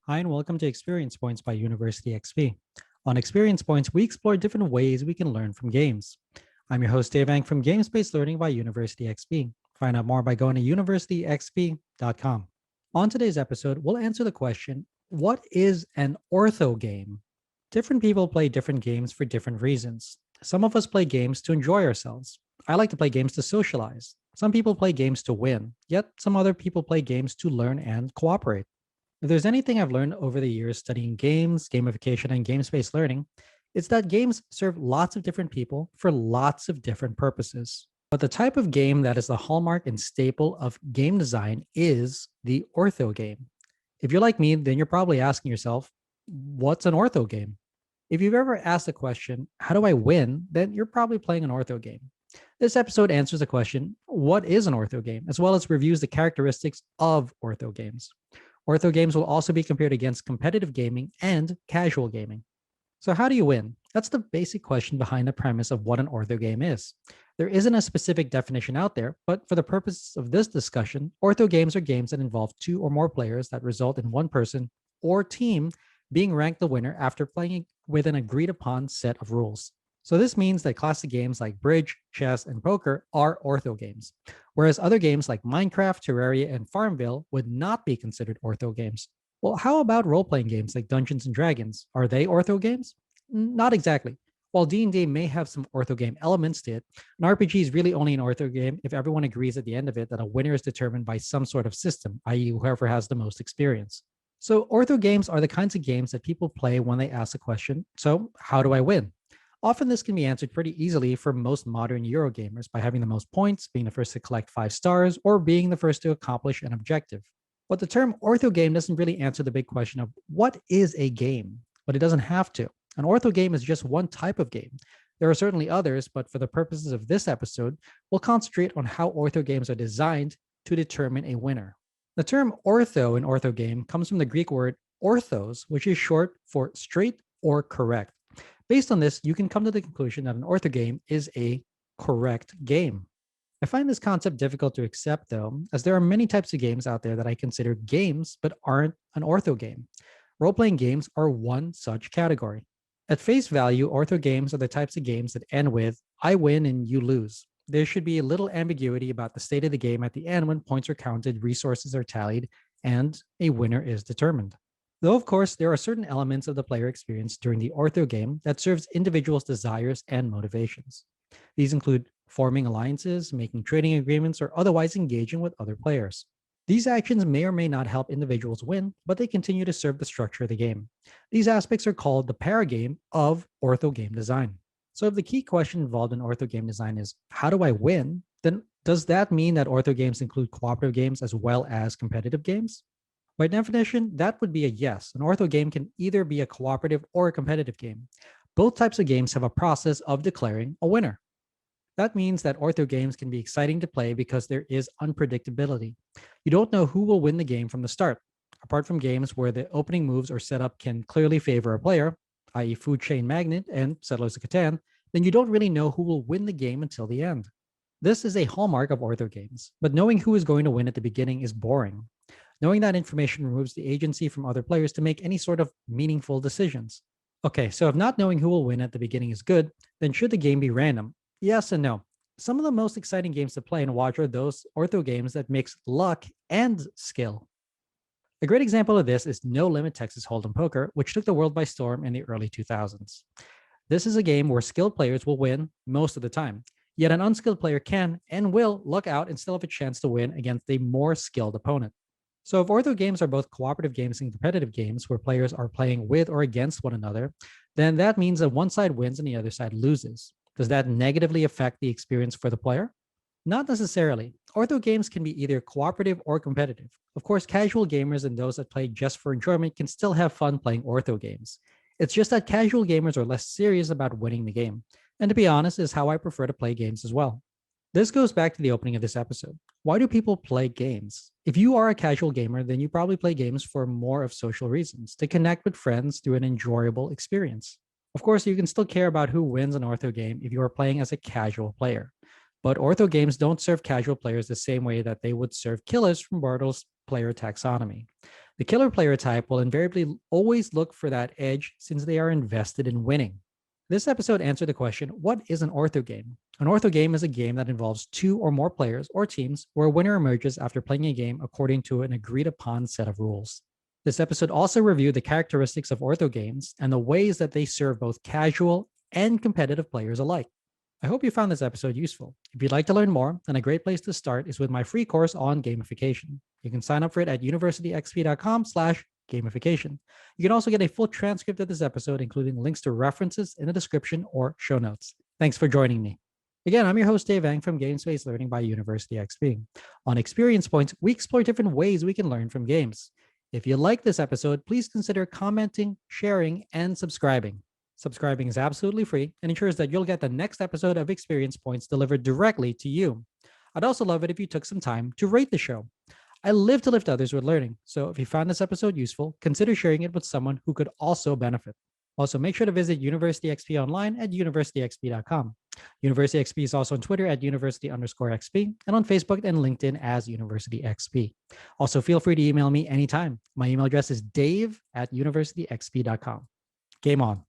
Hi, and welcome to Experience Points by University XP. On Experience Points, we explore different ways we can learn from games. I'm your host, Dave Ang from Games Based Learning by University XP. Find out more by going to universityxp.com. On today's episode, we'll answer the question, what is an ortho game? Different people play different games for different reasons. Some of us play games to enjoy ourselves. I like to play games to socialize. Some people play games to win, yet some other people play games to learn and cooperate. If there's anything I've learned over the years studying games, gamification, and game based learning, it's that games serve lots of different people for lots of different purposes. But the type of game that is the hallmark and staple of game design is the ortho game. If you're like me, then you're probably asking yourself, what's an ortho game? If you've ever asked the question, how do I win? Then you're probably playing an ortho game. This episode answers the question, what is an ortho game, as well as reviews the characteristics of ortho games. Ortho games will also be compared against competitive gaming and casual gaming. So, how do you win? That's the basic question behind the premise of what an ortho game is. There isn't a specific definition out there, but for the purposes of this discussion, ortho games are games that involve two or more players that result in one person or team being ranked the winner after playing with an agreed upon set of rules. So this means that classic games like bridge, chess, and poker are ortho games, whereas other games like Minecraft, Terraria, and Farmville would not be considered ortho games. Well, how about role-playing games like Dungeons and Dragons? Are they ortho games? Not exactly. While D&D may have some ortho game elements to it, an RPG is really only an ortho game if everyone agrees at the end of it that a winner is determined by some sort of system, i.e., whoever has the most experience. So, ortho games are the kinds of games that people play when they ask the question, so how do I win? Often this can be answered pretty easily for most modern Eurogamers by having the most points, being the first to collect 5 stars, or being the first to accomplish an objective. But the term ortho game doesn't really answer the big question of what is a game, but it doesn't have to. An ortho game is just one type of game. There are certainly others, but for the purposes of this episode, we'll concentrate on how ortho games are designed to determine a winner. The term ortho in ortho game comes from the Greek word orthos, which is short for straight or correct. Based on this, you can come to the conclusion that an ortho game is a correct game. I find this concept difficult to accept, though, as there are many types of games out there that I consider games but aren't an ortho game. Role playing games are one such category. At face value, ortho games are the types of games that end with I win and you lose. There should be a little ambiguity about the state of the game at the end when points are counted, resources are tallied, and a winner is determined. Though, of course, there are certain elements of the player experience during the ortho game that serves individuals' desires and motivations. These include forming alliances, making trading agreements, or otherwise engaging with other players. These actions may or may not help individuals win, but they continue to serve the structure of the game. These aspects are called the paragame of ortho game design. So if the key question involved in ortho game design is, how do I win? Then does that mean that ortho games include cooperative games as well as competitive games? By definition, that would be a yes. An ortho game can either be a cooperative or a competitive game. Both types of games have a process of declaring a winner. That means that ortho games can be exciting to play because there is unpredictability. You don't know who will win the game from the start. Apart from games where the opening moves or setup can clearly favor a player, i.e., Food Chain Magnet and Settlers of Catan, then you don't really know who will win the game until the end. This is a hallmark of ortho games, but knowing who is going to win at the beginning is boring. Knowing that information removes the agency from other players to make any sort of meaningful decisions. Okay, so if not knowing who will win at the beginning is good, then should the game be random? Yes and no. Some of the most exciting games to play and watch are those ortho games that mix luck and skill. A great example of this is No Limit Texas Hold'em Poker, which took the world by storm in the early 2000s. This is a game where skilled players will win most of the time, yet an unskilled player can and will luck out and still have a chance to win against a more skilled opponent. So if ortho games are both cooperative games and competitive games where players are playing with or against one another, then that means that one side wins and the other side loses. Does that negatively affect the experience for the player? Not necessarily. Ortho games can be either cooperative or competitive. Of course, casual gamers and those that play just for enjoyment can still have fun playing ortho games. It's just that casual gamers are less serious about winning the game. And to be honest, is how I prefer to play games as well. This goes back to the opening of this episode. Why do people play games? If you are a casual gamer, then you probably play games for more of social reasons, to connect with friends through an enjoyable experience. Of course, you can still care about who wins an ortho game if you are playing as a casual player. But ortho games don't serve casual players the same way that they would serve killers from Bartle's player taxonomy. The killer player type will invariably always look for that edge since they are invested in winning. This episode answered the question, what is an orthogame? An orthogame is a game that involves two or more players or teams where a winner emerges after playing a game according to an agreed upon set of rules. This episode also reviewed the characteristics of orthogames and the ways that they serve both casual and competitive players alike. I hope you found this episode useful. If you'd like to learn more, then a great place to start is with my free course on gamification. You can sign up for it at universityxp.com/gamification. You can also get a full transcript of this episode, including links to references in the description or show notes. Thanks for joining me. Again, I'm your host, Dave Ang from Games-Based Learning by University XP. On Experience Points, we explore different ways we can learn from games. If you like this episode, please consider commenting, sharing, and subscribing. Subscribing is absolutely free and ensures that you'll get the next episode of Experience Points delivered directly to you. I'd also love it if you took some time to rate the show. I live to lift others with learning, so if you found this episode useful, consider sharing it with someone who could also benefit. Also, make sure to visit University XP online at universityxp.com. University XP is also on Twitter at university_XP and on Facebook and LinkedIn as University XP. Also, feel free to email me anytime. My email address is dave@universityxp.com. Game on.